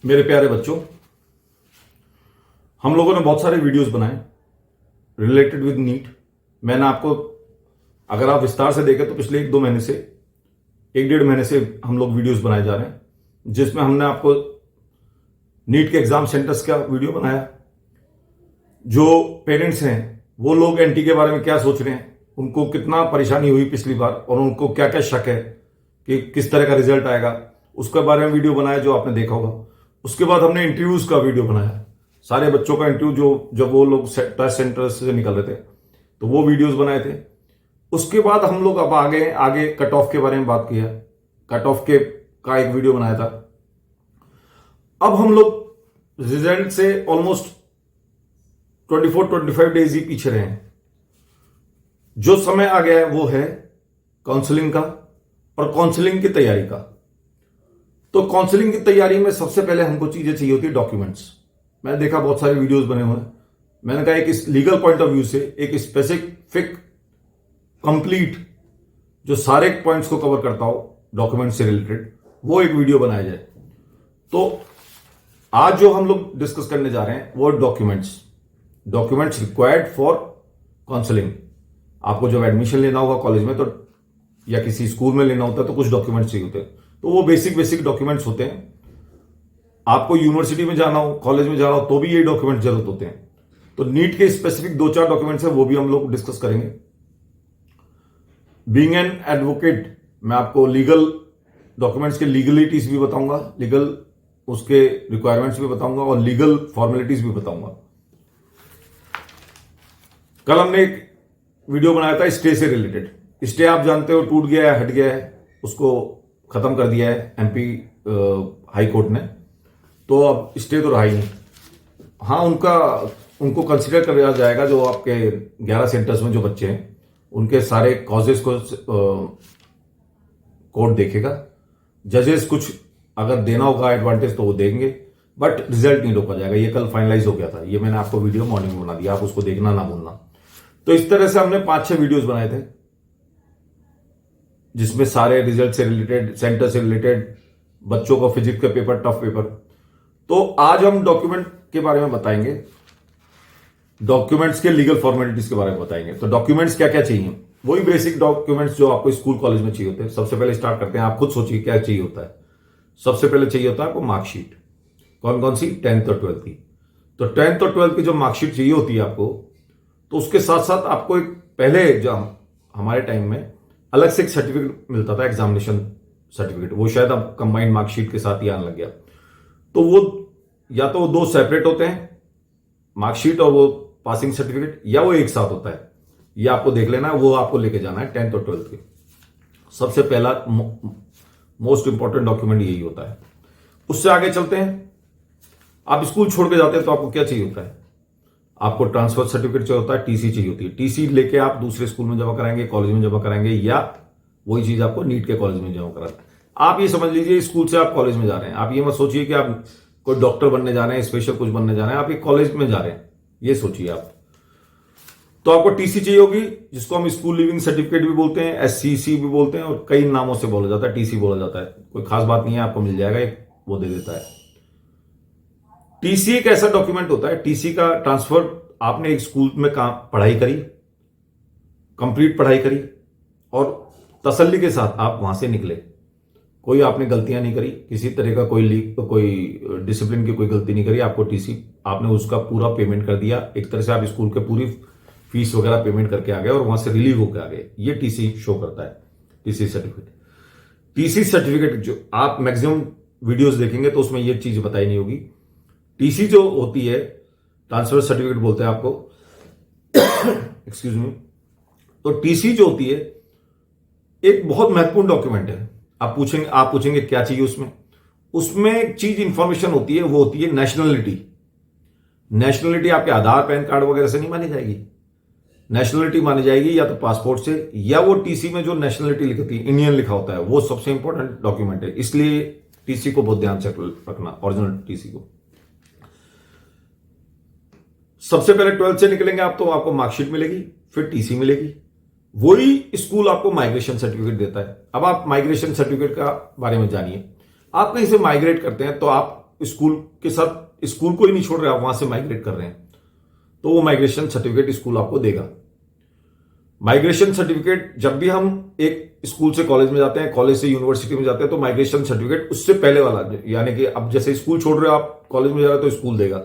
मेरे प्यारे बच्चों, हम लोगों ने बहुत सारे वीडियोस बनाए रिलेटेड विद नीट। मैंने आपको, अगर आप विस्तार से देखें तो पिछले 1-2 महीने से, 1-1.5 महीने से हम लोग वीडियोस बनाए जा रहे हैं, जिसमें हमने आपको नीट के एग्जाम सेंटर्स का वीडियो बनाया। जो पेरेंट्स हैं वो लोग एनटी के बारे में क्या सोच रहे हैं, उनको कितना परेशानी हुई पिछली बार और उनको क्या क्या शक है कि किस तरह का रिजल्ट आएगा, उसके बारे में वीडियो बनाया जो आपने देखा होगा। उसके बाद हमने इंटरव्यूज का वीडियो बनाया, सारे बच्चों का इंटरव्यू जो जब वो लोग टेस्ट सेंटर्स से निकल रहे थे तो वो वीडियोस बनाए थे। उसके बाद हम लोग अब आगे कट ऑफ के बारे में बात किया, कट ऑफ के का एक वीडियो बनाया था। अब हम लोग रिजल्ट से ऑलमोस्ट 24-25 डेज ही पीछे रहे हैं। जो समय आ गया है वो है काउंसलिंग का और काउंसलिंग की तैयारी का। तो काउंसलिंग की तैयारी में सबसे पहले हमको चीजें चाहिए होती है, डॉक्यूमेंट्स। मैंने देखा बहुत सारे वीडियोस बने हुए हैं, मैंने कहा एक लीगल पॉइंट ऑफ व्यू से एक स्पेसिफिक कंप्लीट जो सारे पॉइंट्स को कवर करता हो डॉक्यूमेंट से रिलेटेड, वो एक वीडियो बनाया जाए। तो आज जो हम लोग डिस्कस करने जा रहे हैं वो डॉक्यूमेंट्स रिक्वायर्ड फॉर काउंसलिंग। आपको जब एडमिशन लेना होगा कॉलेज में तो या किसी स्कूल में लेना होता है तो कुछ डॉक्यूमेंट्स चाहिए होते हैं। तो वो बेसिक डॉक्यूमेंट्स होते हैं। आपको यूनिवर्सिटी में जाना हो, कॉलेज में जाना हो तो भी ये डॉक्यूमेंट जरूरत होते हैं। तो नीट के स्पेसिफिक 2-4 डॉक्यूमेंट्स हैं, वो भी हम लोग डिस्कस करेंगे। बीइंग एन एडवोकेट, मैं आपको लीगल डॉक्यूमेंट्स के लीगलिटीज भी बताऊंगा, लीगल उसके रिक्वायरमेंट्स भी बताऊंगा और लीगल फॉर्मेलिटीज भी बताऊंगा। कल हमने एक वीडियो बनाया था स्टे से रिलेटेड। स्टे आप जानते हो टूट गया है, हट गया है, उसको खत्म कर दिया है एमपी हाई कोर्ट ने। तो अब स्टे तो रहा ही नहीं। हाँ, उनको कंसिडर किया जाएगा, जो आपके 11 सेंटर्स में जो बच्चे हैं उनके सारे कॉजेस को कोर्ट देखेगा। जजेस कुछ अगर देना होगा एडवांटेज तो वो देंगे, बट रिजल्ट नहीं रोका जाएगा। ये कल फाइनलाइज हो गया था, ये मैंने आपको वीडियो मॉर्निंग में बना दिया, आप उसको देखना ना भूलना। तो इस तरह से हमने 5-6 वीडियोस बनाए थे जिसमें सारे रिजल्ट से रिलेटेड, सेंटर से रिलेटेड, बच्चों को फिजिक्स का पेपर, टफ पेपर। तो आज हम डॉक्यूमेंट के बारे में बताएंगे, डॉक्यूमेंट्स के लीगल फॉर्मेलिटीज के बारे में बताएंगे। तो डॉक्यूमेंट्स क्या क्या चाहिए, वही बेसिक डॉक्यूमेंट्स जो आपको स्कूल कॉलेज में चाहिए होते हैं। सबसे पहले स्टार्ट करते हैं, आप खुद सोचिए क्या चाहिए होता है। सबसे पहले चाहिए होता है आपको मार्कशीट। कौन कौन सी? 10th और 12th की। तो 10th और 12th की जो मार्कशीट चाहिए होती है आपको, तो उसके साथ साथ आपको एक पहले जो हमारे टाइम में अलग से एक सर्टिफिकेट मिलता था, एग्जामिनेशन सर्टिफिकेट। वो शायद अब कंबाइंड मार्कशीट के साथ ही आने लग गया। तो वो या तो वो 2 सेपरेट होते हैं, मार्कशीट और वो पासिंग सर्टिफिकेट, या वो एक साथ होता है। ये आपको देख लेना है, वो आपको लेके जाना है 10th और 12th के। सबसे पहला मोस्ट इंपॉर्टेंट डॉक्यूमेंट यही होता है। उससे आगे चलते हैं। आप स्कूल छोड़ के जाते हैं तो आपको क्या चाहिए होता है? आपको ट्रांसफर सर्टिफिकेट चाहिए होता है, टीसी चाहिए होती है। टीसी लेके आप दूसरे स्कूल में जमा कराएंगे, कॉलेज में जमा कराएंगे, या वही चीज आपको नीट के कॉलेज में जमा कराना है। आप ये समझ लीजिए स्कूल से आप कॉलेज में जा रहे हैं। आप ये मत सोचिए कि आप कोई डॉक्टर बनने जा रहे हैं, स्पेशल कुछ बनने जा रहे हैं, आप एक कॉलेज में जा रहे हैं, ये सोचिए आप। तो आपको टीसी चाहिए होगी, जिसको हम स्कूल लिविंग सर्टिफिकेट भी बोलते हैं, एससीसी भी बोलते हैं, और कई नामों से बोला जाता है, टीसी बोला जाता है। कोई खास बात नहीं है, आपको मिल जाएगा, एक वो दे देता है। टीसी एक ऐसा डॉक्यूमेंट होता है, टीसी का ट्रांसफर, आपने एक स्कूल में पढ़ाई करी, कंप्लीट पढ़ाई करी और तसल्ली के साथ आप वहां से निकले, कोई आपने गलतियां नहीं करी, किसी तरह का कोई डिसिप्लिन की कोई गलती नहीं करी, आपको टीसी, आपने उसका पूरा पेमेंट कर दिया, एक तरह से आप स्कूल के पूरी फीस वगैरह पेमेंट करके आ गए और वहां से रिलीव होकर आ गए, ये टीसी शो करता है, टीसी सर्टिफिकेट। टीसी सर्टिफिकेट जो आप मैक्सिमम वीडियोस देखेंगे तो उसमें ये चीज बताई नहीं होगी। टीसी जो होती है, ट्रांसफर सर्टिफिकेट बोलते हैं आपको, एक्सक्यूज मी। तो टीसी जो होती है एक बहुत महत्वपूर्ण डॉक्यूमेंट है। आप पूछेंगे क्या चाहिए उसमें एक चीज इंफॉर्मेशन होती है, वो होती है नेशनलिटी। नेशनलिटी आपके आधार, पैन कार्ड वगैरह से नहीं मानी जाएगी। नेशनलिटी मानी जाएगी या तो पासपोर्ट से, या वो टीसी में जो नेशनलिटी लिखती है, इंडियन लिखा होता है, वो सबसे इंपॉर्टेंट डॉक्यूमेंट है। इसलिए टीसी को बहुत ध्यान से रखना, ओरिजिनल टीसी को। सबसे पहले 12th से निकलेंगे आप तो आपको मार्कशीट मिलेगी, फिर टीसी मिलेगी। वही स्कूल आपको माइग्रेशन सर्टिफिकेट देता है। अब आप माइग्रेशन सर्टिफिकेट का बारे में जानिए। आप कहीं से माइग्रेट करते हैं तो आप स्कूल के साथ स्कूल को ही नहीं छोड़ रहे, आप वहां से माइग्रेट कर रहे हैं, तो वो माइग्रेशन सर्टिफिकेट स्कूल आपको देगा। माइग्रेशन सर्टिफिकेट जब भी हम एक स्कूल से कॉलेज में जाते हैं, कॉलेज से यूनिवर्सिटी में जाते हैं, तो माइग्रेशन सर्टिफिकेट उससे पहले वाला, यानी कि अब जैसे स्कूल छोड़ रहे हो आप, कॉलेज में जा रहे हो तो स्कूल देगा,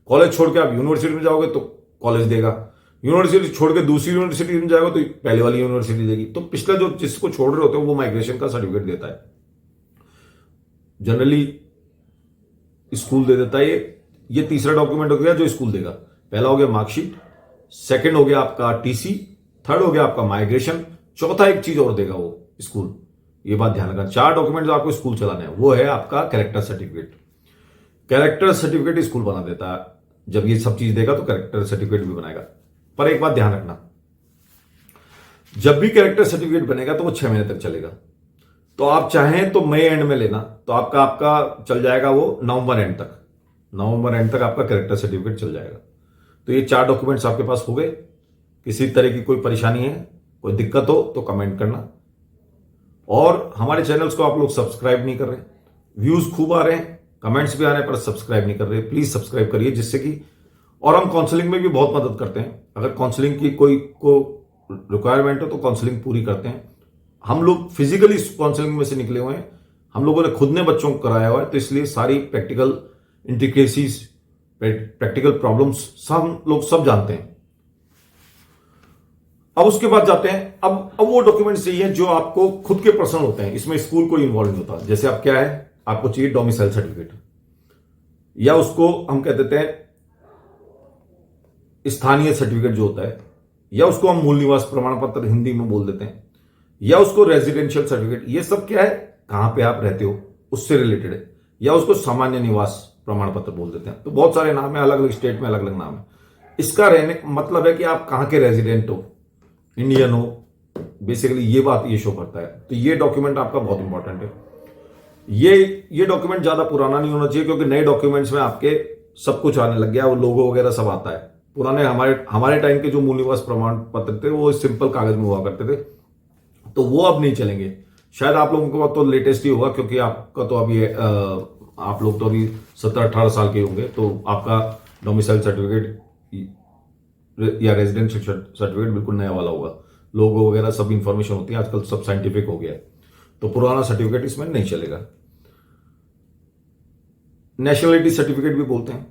कॉलेज छोड़ के आप यूनिवर्सिटी में जाओगे तो कॉलेज देगा, यूनिवर्सिटी छोड़ के दूसरी यूनिवर्सिटी में जाओगे तो पहले वाली यूनिवर्सिटी देगी। तो पिछला जो जिसको छोड़ रहे होते हो वो माइग्रेशन का सर्टिफिकेट देता है, जनरली स्कूल दे देता है। ये तीसरा डॉक्यूमेंट हो गया जो स्कूल देगा। पहला हो गया मार्कशीट, सेकंड हो गया आपका टीसी, थर्ड हो गया आपका माइग्रेशन, चौथा एक चीज और देगा वो स्कूल। ये बात ध्यान रखना, 4 डॉक्यूमेंट जो आपको स्कूल चलाना है वो है आपका character certificate. Character certificate school बना देता है, जब ये सब चीज देगा तो कैरेक्टर सर्टिफिकेट भी बनाएगा। पर एक बात ध्यान रखना, जब भी कैरेक्टर सर्टिफिकेट बनेगा तो वो 6 महीने तक चलेगा। तो आप चाहें तो मई एंड में लेना, तो आपका चल जाएगा वो नवंबर एंड तक, नवंबर एंड तक आपका कैरेक्टर सर्टिफिकेट चल जाएगा। तो ये 4 डॉक्यूमेंट्स आपके पास हो गए। किसी तरह की कोई परेशानी है, कोई दिक्कत हो तो कमेंट करना। और हमारे चैनल्स को आप लोग सब्सक्राइब नहीं कर रहे, व्यूज खूब आ रहे हैं, कमेंट्स भी आ रहे हैं, पर सब्सक्राइब नहीं कर रहे। प्लीज सब्सक्राइब करिए, जिससे कि, और हम काउंसलिंग में भी बहुत मदद करते हैं। अगर काउंसलिंग की कोई को रिक्वायरमेंट हो तो काउंसलिंग पूरी करते हैं। हम लोग फिजिकली काउंसलिंग में से निकले हुए हैं, हम लोगों ने खुद ने बच्चों को कराया हुआ है, तो इसलिए सारी प्रैक्टिकल इंट्रिकेसीज, प्रैक्टिकल प्रॉब्लम्स सब लोग सब जानते हैं। अब उसके बाद जाते हैं, अब वो डॉक्यूमेंट्स चाहिए जो आपको खुद के पर्सनल होते हैं, इसमें स्कूल कोई इन्वॉल्व नहीं होता। जैसे आप क्या है, आपको चाहिए डोमिसाइल सर्टिफिकेट, या उसको हम कह देते हैं स्थानीय सर्टिफिकेट जो होता है, या उसको हम मूल निवास प्रमाण पत्र हिंदी में बोल देते हैं, या उसको रेजिडेंशियल सर्टिफिकेट। ये सब क्या है, कहां पे आप रहते हो उससे रिलेटेड है, या उसको सामान्य निवास प्रमाण पत्र बोल देते हैं। तो बहुत सारे नाम है, अलग अलग स्टेट में अलग अलग नाम है। इसका रहने मतलब है कि आप कहां के रेजिडेंट हो, इंडियन हो, बेसिकली ये बात ये शो करता है। तो ये डॉक्यूमेंट आपका बहुत इंपॉर्टेंट है। ये डॉक्यूमेंट ज्यादा पुराना नहीं होना चाहिए, क्योंकि नए डॉक्यूमेंट्स में आपके सब कुछ आने लग गया, वो लोगो वगैरह सब आता है। पुराने हमारे टाइम के जो मूल निवास प्रमाण पत्र थे वो सिंपल कागज में हुआ करते थे, तो वो अब नहीं चलेंगे। शायद आप लोगों को तो लेटेस्ट ही होगा, क्योंकि आपका तो अभी आप लोग तो अभी 17-18 साल के होंगे, तो आपका डोमिसाइल सर्टिफिकेट या रेजिडेंशियल सर्टिफिकेट बिल्कुल नया वाला होगा। लोगो वगैरह सब इंफॉर्मेशन होती है, आजकल सब साइंटिफिक हो गया है, तो पुराना सर्टिफिकेट इसमें नहीं चलेगा। नेशनलिटी सर्टिफिकेट भी बोलते हैं,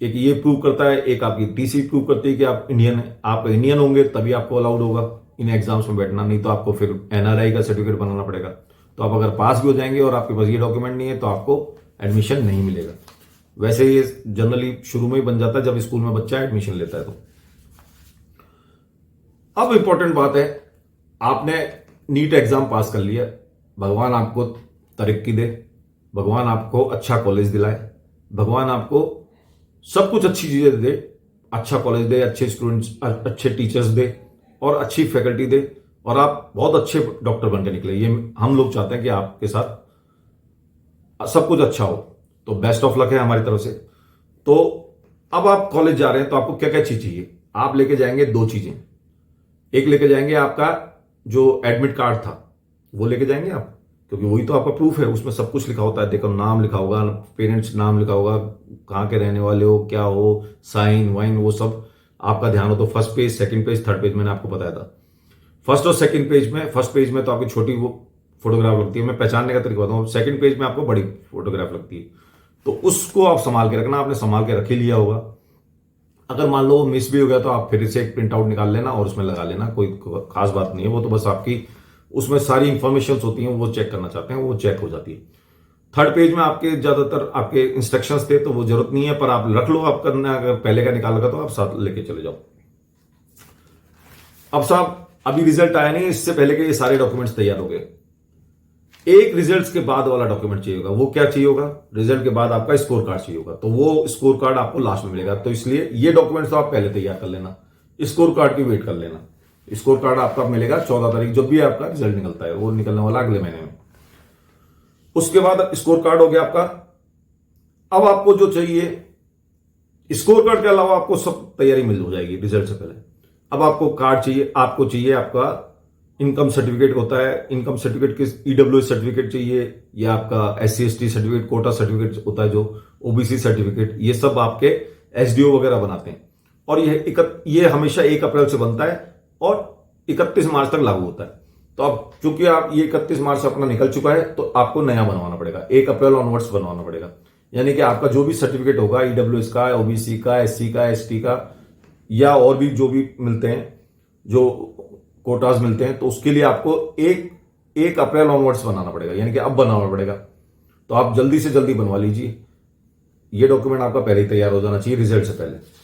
एक ये प्रूव करता है, एक आपकी टीसी प्रूव करती है कि आप इंडियन है। आप इंडियन होंगे तभी आपको अलाउड होगा इन एग्जाम्स में बैठना, नहीं तो आपको फिर एनआरआई का सर्टिफिकेट बनाना पड़ेगा। तो आप अगर पास भी हो जाएंगे और आपके पास ये डॉक्यूमेंट नहीं है तो आपको एडमिशन नहीं मिलेगा। वैसे ये जनरली शुरू में ही बन जाता है जब स्कूल में बच्चा एडमिशन लेता है। तो अब इंपॉर्टेंट बात है, आपने नीट एग्जाम पास कर लिया, भगवान आपको तरक्की दे, भगवान आपको अच्छा कॉलेज दिलाए, भगवान आपको सब कुछ अच्छी चीजें दे, अच्छा कॉलेज दे, अच्छे स्टूडेंट्स, अच्छे टीचर्स दे और अच्छी फैकल्टी दे, और आप बहुत अच्छे डॉक्टर बन के निकले। ये हम लोग चाहते हैं कि आपके साथ सब कुछ अच्छा हो। तो बेस्ट ऑफ लक है हमारी तरफ से। तो अब आप कॉलेज जा रहे हैं, तो आपको क्या क्या चीज चाहिए? आप लेके जाएंगे 2 चीजें। एक लेके जाएंगे आपका जो एडमिट कार्ड था वो लेके जाएंगे आप, क्योंकि वही तो आपका प्रूफ है, उसमें सब कुछ लिखा होता है। देखो, नाम लिखा होगा, पेरेंट्स नाम लिखा होगा, कहाँ के रहने वाले हो, क्या हो, साइन वाइन, वो सब आपका ध्यान हो। तो first page, second page, third page मैंने आपको बताया था। फर्स्ट और सेकंड पेज में, फर्स्ट पेज में तो आपकी छोटी वो फोटोग्राफ लगती है, मैं पहचानने का तरीका बताऊँ। सेकंड पेज में आपको बड़ी फोटोग्राफ लगती है, तो उसको आप संभाल के रखना। आपने संभाल के रख ही लिया होगा। अगर मान लो मिस भी हो गया तो आप फिर से एक प्रिंट आउट निकाल लेना और उसमें लगा लेना, कोई खास बात नहीं है। वो तो बस आपकी उसमें सारी इंफॉर्मेशन होती हैं, वो चेक करना चाहते हैं, वो चेक हो जाती है। थर्ड पेज में आपके ज्यादातर आपके इंस्ट्रक्शंस थे, तो वो जरूरत नहीं है, पर आप रख लो। आप करना, अगर पहले का निकाल लगा तो आप साथ लेके चले जाओ। अब साहब, अभी रिजल्ट आया नहीं, इससे पहले के ये सारे डॉक्यूमेंट्स तैयार हो गए। एक रिजल्ट के बाद वाला डॉक्यूमेंट चाहिए होगा। वो क्या चाहिए होगा? रिजल्ट के बाद आपका स्कोर कार्ड चाहिए होगा। तो वो स्कोर कार्ड आपको लास्ट में मिलेगा, तो इसलिए ये डॉक्यूमेंट्स तो आप पहले तैयार कर लेना, स्कोर कार्ड की वेट कर लेना। स्कोर कार्ड आपका मिलेगा 14 तारीख, जब भी आपका रिजल्ट निकलता है, वो निकलने वाला अगले महीने में। उसके बाद स्कोर कार्ड हो गया आपका। अब आपको जो चाहिए, स्कोर कार्ड के अलावा आपको सब तैयारी मिल हो जाएगी रिजल्ट से पहले। अब आपको कार्ड चाहिए, आपको चाहिए आपका इनकम सर्टिफिकेट होता है, इनकम सर्टिफिकेट किस ईडब्ल्यूएस सर्टिफिकेट चाहिए, या आपका SC/ST सर्टिफिकेट, कोटा सर्टिफिकेट होता है जो OBC सर्टिफिकेट, ये सब आपके SDO वगैरह बनाते हैं। और ये हमेशा 1 अप्रैल से बनता है और 31 मार्च तक लागू होता है। तो अब चूंकि आप ये 31 मार्च अपना निकल चुका है तो आपको नया बनवाना पड़ेगा, 1 अप्रैल ऑनवर्ड्स बनवाना पड़ेगा। यानी कि आपका जो भी सर्टिफिकेट होगा ईडब्ल्यूएस का, OBC का, SC का, ST का, या और भी जो भी मिलते हैं, जो कोटास मिलते हैं, तो उसके लिए आपको 1 अप्रैल ऑनवर्ड्स बनाना पड़ेगा, यानी कि अब बनाना पड़ेगा। तो आप जल्दी से जल्दी बनवा लीजिए। ये डॉक्यूमेंट आपका पहले ही तैयार हो जाना चाहिए रिजल्ट से पहले।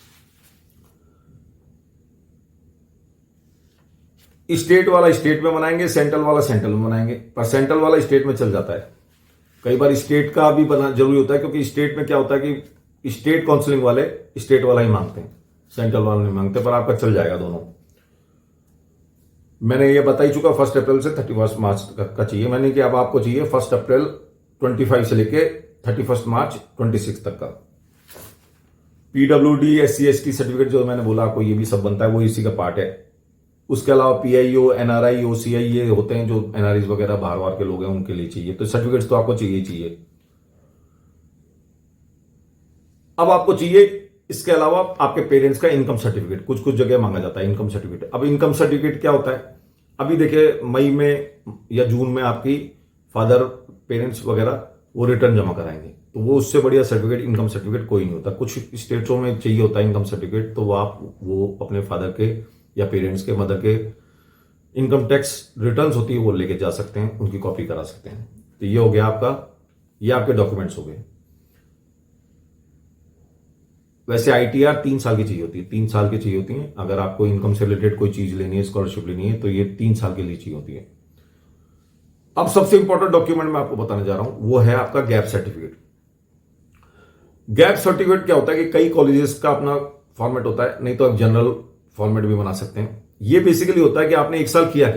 स्टेट वाला स्टेट में बनाएंगे, सेंट्रल वाला सेंट्रल में बनाएंगे, पर सेंट्रल वाला स्टेट में चल जाता है। कई बार स्टेट का भी बना जरूरी होता है, क्योंकि स्टेट में क्या होता है कि स्टेट काउंसलिंग वाले स्टेट वाला ही मांगते हैं, सेंट्रल वाला नहीं मांगते, पर आपका चल जाएगा दोनों। मैंने ये बता ही चुका 1 अप्रैल से 31 मार्च का चाहिए मैंने, कि अब आपको चाहिए 1 अप्रैल 25 से लेके 31 मार्च 26 तक का। PWD, SC/ST सर्टिफिकेट जो मैंने बोला आपको, ये भी सब बनता है, वो इसी का पार्ट है। उसके अलावा PIO, NRI, OCI ये होते हैं जो NRIs वगैरह बाहर बाहर के लोग हैं, उनके लिए चाहिए। तो सर्टिफिकेट्स तो आपको चाहिए। अब आपको चाहिए इसके अलावा आपके पेरेंट्स का इनकम सर्टिफिकेट, कुछ जगह मांगा जाता है इनकम सर्टिफिकेट। अब इनकम सर्टिफिकेट क्या होता है, अभी देखिए मई में या जून में आपकी फादर, पेरेंट्स वगैरह वो रिटर्न जमा कराएंगे, तो वो उससे बढ़िया सर्टिफिकेट इनकम सर्टिफिकेट कोई नहीं होता। कुछ स्टेट्सों में चाहिए होता है इनकम सर्टिफिकेट, तो वो अपने फादर के या पेरेंट्स के, मदर के इनकम टैक्स रिटर्न्स होती है, वो लेके जा सकते हैं, उनकी कॉपी करा सकते हैं। तो ये हो गया आपका, ये आपके डॉक्यूमेंट्स हो गए। वैसे ITR 3 साल की चाहिए होती है, 3 साल की चाहिए होती है। अगर आपको इनकम से रिलेटेड कोई चीज लेनी है, स्कॉलरशिप लेनी है, तो ये 3 साल के लिए चाहिए होती है। अब सबसे इंपॉर्टेंट डॉक्यूमेंट मैं आपको बताने जा रहा हूं, वो है आपका गैप सर्टिफिकेट। गैप सर्टिफिकेट क्या होता है कि कई कॉलेजेस का अपना फॉर्मेट होता है, नहीं तो आप जनरल फॉर्मेट भी बना सकते हैं। ये बेसिकली होता है कि आपने 1 साल किया,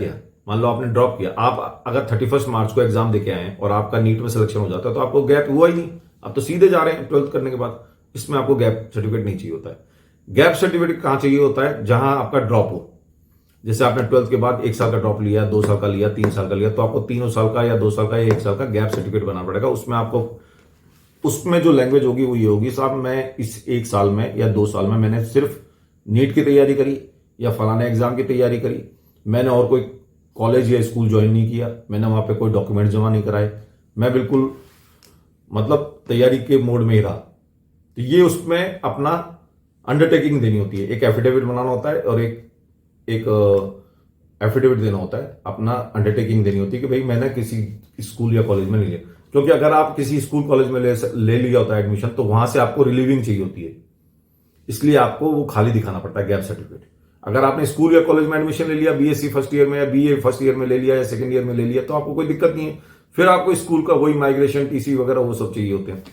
मान लो आपने ड्रॉप किया, आप अगर 31 मार्च को एग्जाम देके आए हैं और आपका नीट में सिलेक्शन हो जाता है, तो आपको गैप हुआ ही नहीं, आप तो सीधे जा रहे हैं 12th करने के बाद। इसमें आपको गैप सर्टिफिकेट नहीं चाहिए होता है। गैप सर्टिफिकेट कहां चाहिए होता है, जहां आपका ड्रॉप हो। जैसे आपने 12th के बाद 1 साल का ड्रॉप लिया, 2 साल का लिया, 3 साल का लिया, तो आपको 3 साल का या 2 साल का या 1 साल का गैप सर्टिफिकेट बनाना पड़ेगा। उसमें जो लैंग्वेज होगी वो ये होगी, साहब मैं इस 1 साल में या 2 साल में मैंने सिर्फ नीट की तैयारी करी या फलाने एग्जाम की तैयारी करी, मैंने और कोई कॉलेज या स्कूल ज्वाइन नहीं किया, मैंने वहां पे कोई डॉक्यूमेंट जमा नहीं कराए, मैं बिल्कुल मतलब तैयारी के मोड में ही रहा। तो ये उसमें अपना अंडरटेकिंग देनी होती है, एक एफिडेविट बनाना होता है और एक एफिडेविट देना होता है, अपना अंडरटेकिंग देनी होती है कि भाई मैंने किसी स्कूल या कॉलेज में नहीं लिया। क्योंकि अगर आप किसी स्कूल कॉलेज में ले लिया होता है एडमिशन, तो वहां से आपको रिलीविंग चाहिए होती है, इसलिए आपको वो खाली दिखाना पड़ता है गैप सर्टिफिकेट। अगर आपने स्कूल या कॉलेज में एडमिशन ले लिया, BSc फर्स्ट ईयर में या BA फर्स्ट ईयर में ले लिया या सेकंड ईयर में ले लिया, तो आपको कोई दिक्कत नहीं है। फिर आपको स्कूल का वही माइग्रेशन, TC वगैरह वो सब चाहिए होते हैं,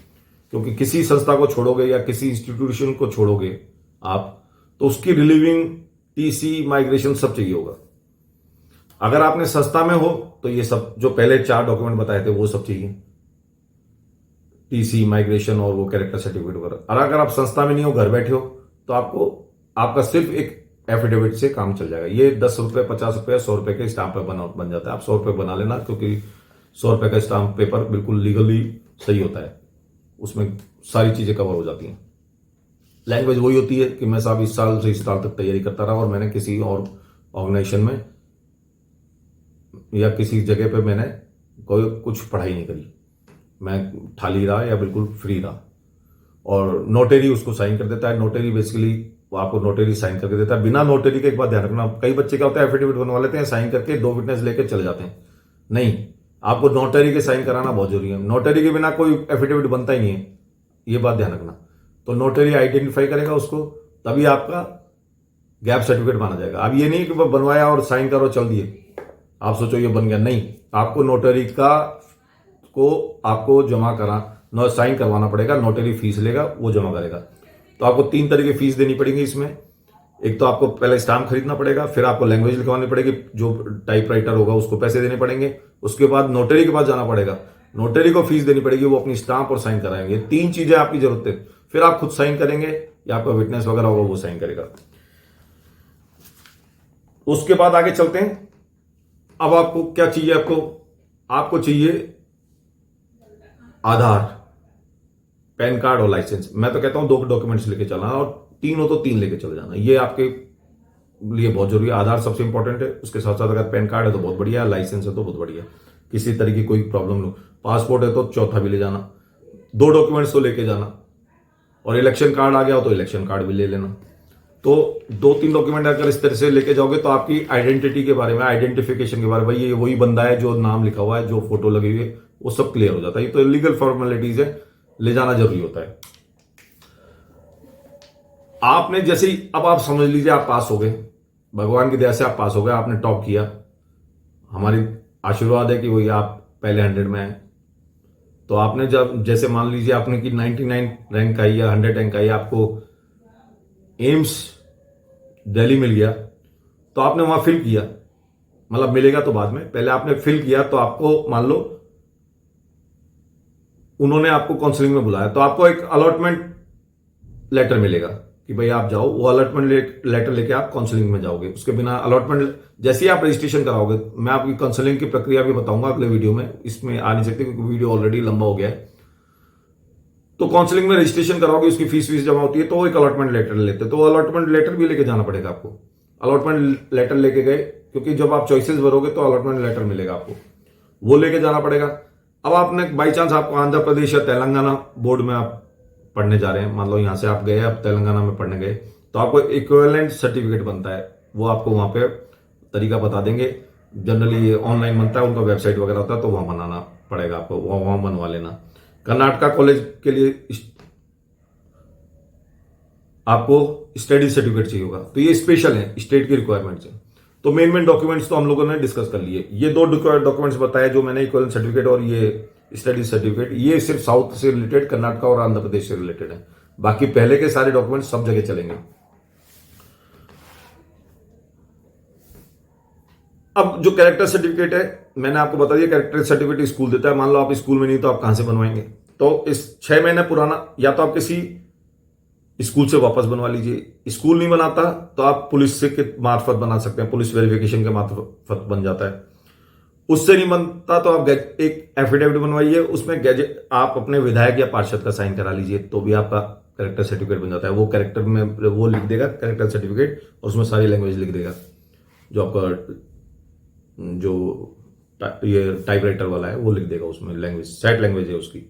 क्योंकि किसी संस्था को छोड़ोगे या किसी इंस्टीट्यूशन को छोड़ोगे आप, तो उसकी रिलीविंग, TC, माइग्रेशन सब चाहिए होगा। अगर आपने संस्था में हो तो ये सब जो पहले 4 डॉक्यूमेंट बताए थे वो सब चाहिए, TC, माइग्रेशन और वो कैरेक्टर सर्टिफिकेट वगैरह। और अगर आप संस्था में नहीं हो, घर बैठे हो, तो आपका सिर्फ एक एफिडेविट से काम चल जाएगा। ये 10 रुपए, 50 रुपए, 100 रुपए के स्टाम्प पे बन जाता है। आप 100 रुपए बना लेना, क्योंकि 100 रुपए का स्टाम्प पेपर बिल्कुल लीगली सही होता है, उसमें सारी चीजें कवर हो जाती हैं। लैंग्वेज वही होती है कि मैं साहब इस साल से इस साल तक तैयारी करता रहा और मैंने किसी और ऑर्गेनाइजेशन में या किसी जगह पे मैंने कोई कुछ पढ़ाई नहीं करी, मैं खाली रहा या बिल्कुल फ्री रहा। और नोटरी उसको साइन कर देता है। नोटरी बेसिकली वो आपको नोटरी साइन करके देता है। बिना नोटरी के एक बात ध्यान रखना, कई बच्चे क्या होता है एफिडेविट बनवा लेते हैं, साइन करके 2 विटनेस लेके चले जाते हैं। नहीं, आपको नोटरी के साइन कराना बहुत जरूरी है। नोटरी के बिना कोई एफिडेविट बनता ही नहीं है, ये बात ध्यान रखना। तो नोटरी आइडेंटिफाई करेगा उसको, तभी आपका गैप सर्टिफिकेट माना जाएगा। अब ये नहीं कि वो बनवाया और साइन करो चल दिए, आप सोचो ये बन गया, नहीं, आपको नोटरी को आपको जमा करा साइन करवाना पड़ेगा। नोटरी फीस लेगा, वो जमा करेगा। तो आपको 3 तरह की फीस देनी पड़ेगी इसमें। एक तो आपको पहले स्टाम्प खरीदना पड़ेगा, फिर आपको लैंग्वेज लिखवानी पड़ेगी, जो टाइपराइटर होगा उसको पैसे देने पड़ेंगे, उसके बाद नोटरी के पास जाना पड़ेगा, नोटरी को फीस देनी पड़ेगी, वो अपनी स्टाम्प और साइन कराएंगे। 3 चीजें आपकी जरूरत है। फिर आप खुद साइन करेंगे या आपका विटनेस वगैरह होगा वो साइन करेगा। उसके बाद आगे चलते हैं। अब आपको क्या चाहिए? आपको चाहिए आधार, पैन कार्ड और लाइसेंस। मैं तो कहता हूं 2 डॉक्यूमेंट्स लेके चलना, और 3 हो तो 3 लेके चले जाना। ये आपके लिए बहुत जरूरी है। आधार सबसे इंपॉर्टेंट है, उसके साथ साथ अगर पैन कार्ड है तो बहुत बढ़िया, लाइसेंस है तो बहुत बढ़िया, किसी तरह की कोई प्रॉब्लम नहीं। पासपोर्ट है तो चौथा भी ले जाना, 2 डॉक्यूमेंट्स तो लेके जाना। और इलेक्शन कार्ड आ गया हो तो इलेक्शन कार्ड भी ले लेना। तो 2-3 डॉक्यूमेंट अगर इस तरह से लेके जाओगे तो आपकी आइडेंटिटी के बारे में, आइडेंटिफिकेशन के बारे में, भाई ये वही बंदा है जो नाम लिखा हुआ है, जो फोटो लगी हुई है, वो सब क्लियर हो जाता है। ये तो लीगल फॉर्मेलिटीज है, ले जाना जरूरी होता है। आपने जैसे ही, अब आप समझ लीजिए आप पास हो गए, भगवान की दया से आप पास हो गए, आपने टॉप किया, हमारी आशीर्वाद है कि वही आप पहले 100 में आए। तो आपने जब, जैसे मान लीजिए आपने कि 99 रैंक आई या 100 रैंक आई, आपको एम्स दिल्ली मिल गया, तो आपने वहां फिल किया, मतलब मिलेगा तो बाद में, पहले आपने फिल किया, तो आपको मान लो उन्होंने आपको काउंसलिंग में बुलाया, तो आपको एक अलॉटमेंट लेटर मिलेगा कि भाई आप जाओ। वो अलॉटमेंट लेटर लेके आप काउंसलिंग में जाओगे। उसके बिना अलॉटमेंट, जैसे ही आप रजिस्ट्रेशन कराओगे, मैं आपकी काउंसलिंग की प्रक्रिया भी बताऊंगा अगले वीडियो में, इसमें आ नहीं सकती क्योंकि वीडियो ऑलरेडी लंबा हो गया है। तो काउंसलिंग में रजिस्ट्रेशन कराओगे, उसकी फीस जमा होती है, तो एक अलॉटमेंट लेटर लेते हैं, तो अलॉटमेंट लेटर भी लेके जाना पड़ेगा आपको। अलॉटमेंट लेटर लेके गए, क्योंकि जब आप चॉइसेस भरोगे तो अलॉटमेंट लेटर मिलेगा आपको, वो लेके जाना पड़ेगा। अब आपने बाई चांस आपको आंध्र प्रदेश या तेलंगाना बोर्ड में आप पढ़ने जा रहे हैं, मान लो यहां से आप गए, आप तेलंगाना में पढ़ने गए, तो आपको इक्विवेलेंट सर्टिफिकेट बनता है, वो आपको वहां पे तरीका बता देंगे। जनरली ये ऑनलाइन बनता है, उनका वेबसाइट वगैरह होता है, तो वहां बनाना पड़ेगा आपको, वहां बनवा लेना। कर्नाटका कॉलेज के लिए आपको स्टडी सर्टिफिकेट चाहिए होगा, तो ये स्पेशल है, स्टेट की रिक्वायरमेंट्स है। तो मेन डॉक्यूमेंट्स तो हम लोगों ने डिस्कस कर लिए। ये 2 डॉक्यूमेंट्स बताए जो मैंने, इक्विवेलेंट सर्टिफिकेट और ये स्टडी सर्टिफिकेट, ये सिर्फ साउथ से रिलेटेड, कर्नाटका और आंध्र प्रदेश से रिलेटेड है। बाकी पहले के सारे डॉक्यूमेंट्स सब जगह चलेंगे। अब जो कैरेक्टर सर्टिफिकेट है, मैंने आपको बता दिया, कैरेक्टर सर्टिफिकेट स्कूल देता है। मान लो आप स्कूल में नहीं तो आप कहां से बनवाएंगे? तो इस 6 महीने पुराना या तो आप किसी स्कूल से वापस बनवा लीजिए। स्कूल नहीं बनाता तो आप पुलिस से के मार्फत बना सकते हैं, पुलिस वेरिफिकेशन के मार्फत बन जाता है। उससे नहीं बनता तो आप एक एफिडेविट बनवाइए, उसमें गैजेट आप अपने विधायक या पार्षद का साइन करा लीजिए, तो भी आपका कैरेक्टर सर्टिफिकेट बन जाता है। वो कैरेक्टर में वो लिख देगा कैरेक्टर सर्टिफिकेट, और उसमें सारी लैंग्वेज लिख देगा। जो आपका जो ये टाइपराइटर वाला है वो लिख देगा उसमें लैंग्वेज, सेट लैंग्वेज है उसकी,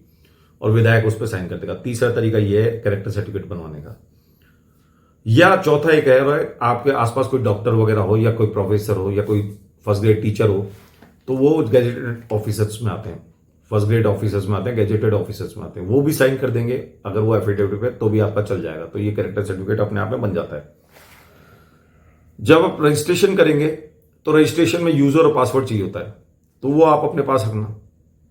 और विधायक उस पर साइन कर देगा। तीसरा तरीका ये है कैरेक्टर सर्टिफिकेट बनवाने का। या चौथा एक है, आपके आसपास कोई डॉक्टर वगैरह हो, या कोई प्रोफेसर हो, या कोई फर्स्ट ग्रेड टीचर हो, तो वो गैजेटेड ऑफिसर्स में आते हैं, फर्स्ट ग्रेड ऑफिसर्स में आते हैं, गैजेटेड ऑफिसर्स में आते हैं, वो भी साइन कर देंगे अगर वो एफिडेविट पे, तो भी आपका चल जाएगा। तो ये कैरेक्टर सर्टिफिकेट अपने आप में बन जाता है। जब आप रजिस्ट्रेशन करेंगे तो रजिस्ट्रेशन में यूजर और पासवर्ड चाहिए होता है, तो वो आप अपने पास रखना।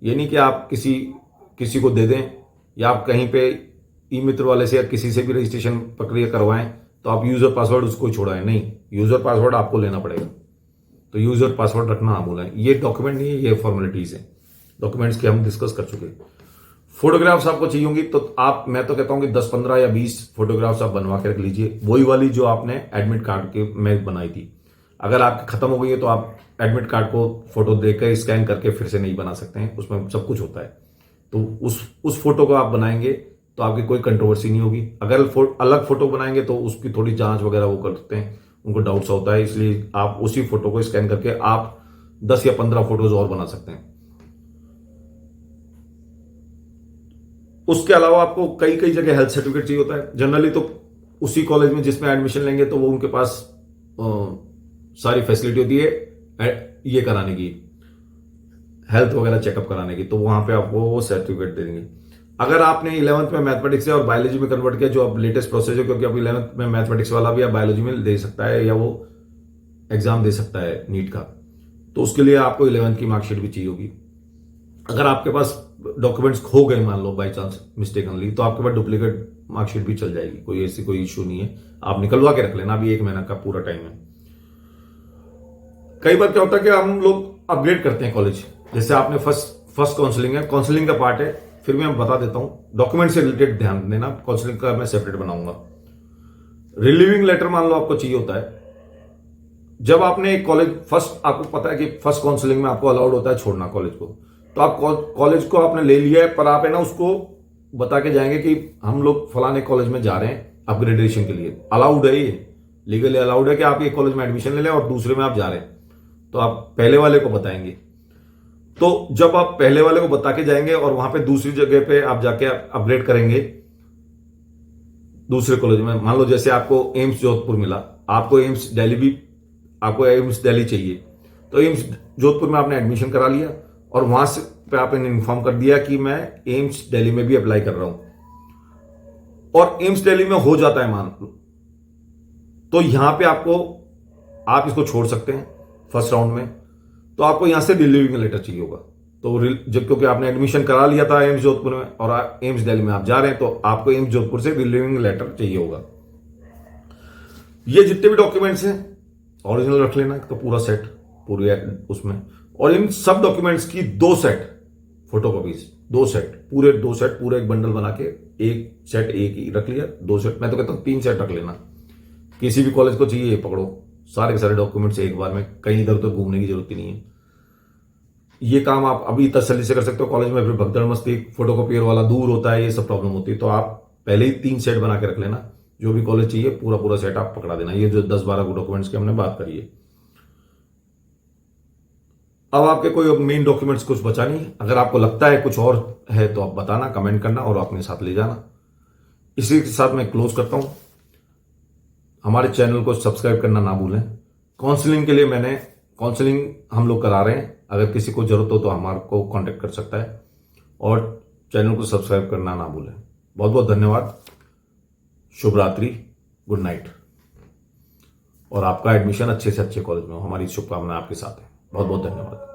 ये नहीं कि आप किसी को दे दें, या आप कहीं पे ई मित्र वाले से या किसी से भी रजिस्ट्रेशन प्रक्रिया करवाएं तो आप यूजर पासवर्ड उसको छोड़ाएं, नहीं, यूजर पासवर्ड आपको लेना पड़ेगा। तो यूजर पासवर्ड रखना ना भूलें। ये डॉक्यूमेंट नहीं है, ये फॉर्मेलिटीज है। डॉक्यूमेंट्स के हम डिस्कस कर चुके। फोटोग्राफ्स आपको चाहिए होंगी, तो मैं तो कहता हूं कि 10, 15 या 20 फोटोग्राफ्स आप बनवा के रख लीजिए, वही वाली जो आपने एडमिट कार्ड के में बनाई थी। अगर आपकी खत्म हो गई है तो आप एडमिट कार्ड को फोटो देकर स्कैन करके फिर से नहीं बना सकते हैं, उसमें सब कुछ होता है। तो उस फोटो को आप बनाएंगे तो आपकी कोई कंट्रोवर्सी नहीं होगी। अगर अलग फोटो बनाएंगे तो उसकी थोड़ी जांच वगैरह वो करते हैं, उनको डाउट्स होता है, इसलिए आप उसी फोटो को स्कैन करके आप 10 या 15 फोटोज और बना सकते हैं। उसके अलावा आपको कई जगह हेल्थ सर्टिफिकेट चाहिए होता है। जनरली तो उसी कॉलेज में जिसमें एडमिशन लेंगे तो वो उनके पास सारी फैसिलिटी होती है ये कराने की, हेल्थ वगैरह चेकअप कराने की, तो वहां पे आपको वो सर्टिफिकेट दे देंगे। अगर आपने 11th में मैथमेटिक्स से और बायोलॉजी में कन्वर्ट किया, जो अब लेटेस्ट प्रोसेस है, क्योंकि अब 11th में मैथमेटिक्स वाला भी आप बायोलॉजी में दे सकता है, या वो एग्जाम दे सकता है नीट का, तो उसके लिए आपको 11th की मार्कशीट भी चाहिए होगी। अगर आपके पास डॉक्यूमेंट्स खो गए मान लो बाई चांस मिस्टेकनली, तो आपके पास डुप्लीकेट मार्कशीट भी चल जाएगी, कोई इश्यू नहीं है, आप निकलवा के रख लेना, अभी 1 महीना का पूरा टाइम है। कई बार क्या होता है कि हम लोग अपग्रेड करते हैं कॉलेज, जैसे आपने फर्स्ट काउंसलिंग है, काउंसलिंग का पार्ट है, फिर मैं बता देता हूं, डॉक्यूमेंट से रिलेटेड ध्यान देना, काउंसलिंग का मैं सेपरेट बनाऊंगा। रिलीविंग लेटर मान लो आपको चाहिए होता है, जब आपने एक कॉलेज फर्स्ट, आपको पता है कि फर्स्ट काउंसलिंग में आपको अलाउड होता है छोड़ना कॉलेज को, तो आप कॉलेज को आपने ले लिया है, पर आप है ना उसको बता के जाएंगे कि हम लोग फलाने कॉलेज में जा रहे हैं अपग्रेडेशन के लिए, अलाउड है, ये लीगली अलाउड है कि आप एक कॉलेज में एडमिशन ले लें और दूसरे में आप जा रहे हैं, तो आप पहले वाले को बताएंगे। तो जब आप पहले वाले को बता के जाएंगे और वहां पे दूसरी जगह पे आप जाके अपग्रेड करेंगे दूसरे कॉलेज में, मान लो जैसे आपको एम्स जोधपुर मिला, आपको एम्स दिल्ली भी, आपको एम्स दिल्ली चाहिए, तो एम्स जोधपुर में आपने एडमिशन करा लिया और वहां से पे आपने इन्फॉर्म कर दिया कि मैं एम्स दिल्ली में भी अप्लाई कर रहा हूं और एम्स दिल्ली में हो जाता है मान लो, तो यहां पे आपको, आप इसको छोड़ सकते हैं फर्स्ट राउंड में, तो आपको यहां से रिलीविंग लेटर चाहिए होगा। तो जब क्योंकि आपने एडमिशन करा लिया था एम्स जोधपुर में और एम्स दिल्ली में आप जा रहे हैं, तो आपको एम्स जोधपुर से रिलीविंग लेटर चाहिए होगा। ये जितने भी डॉक्यूमेंट्स हैं ओरिजिनल रख लेना, तो पूरा सेट पूरे उसमें, और इन सब डॉक्यूमेंट्स की 2 सेट फोटोकॉपीज, 2 सेट, पूरे 2 सेट, पूरे एक बंडल बना के एक सेट एक ही रख लिया, 2 सेट, मैं तो कहता हूं 3 सेट रख लेना। किसी भी कॉलेज को चाहिए पकड़ो, सारे के सारे डॉक्यूमेंट्स एक बार में, कहीं इधर उधर घूमने की जरूरत ही नहीं है। ये काम आप अभी तसल्ली से कर सकते हो। कॉलेज में फिर भगदड़ मस्ती, फोटोकॉपियर वाला दूर होता है, ये सब प्रॉब्लम होती है, तो आप पहले ही 3 सेट बना के रख लेना। जो भी कॉलेज चाहिए पूरा पूरा सेट आप पकड़ा देना। ये जो 10-12 डॉक्यूमेंट्स की हमने बात करी है। अब आपके कोई मेन डॉक्यूमेंट्स कुछ बचा नहीं। अगर आपको लगता है कुछ और है तो आप बताना, कमेंट करना और अपने साथ ले जाना। इसी के साथ मैं क्लोज करता हूं। हमारे चैनल को सब्सक्राइब करना ना भूलें। काउंसलिंग के लिए काउंसलिंग हम लोग करा रहे हैं, अगर किसी को जरूरत हो तो हमारे को कांटेक्ट कर सकता है, और चैनल को सब्सक्राइब करना ना भूलें। बहुत बहुत धन्यवाद। शुभ रात्रि, गुड नाइट, और आपका एडमिशन अच्छे से अच्छे कॉलेज में हो, हमारी शुभकामनाएं आपके साथ है। बहुत बहुत धन्यवाद।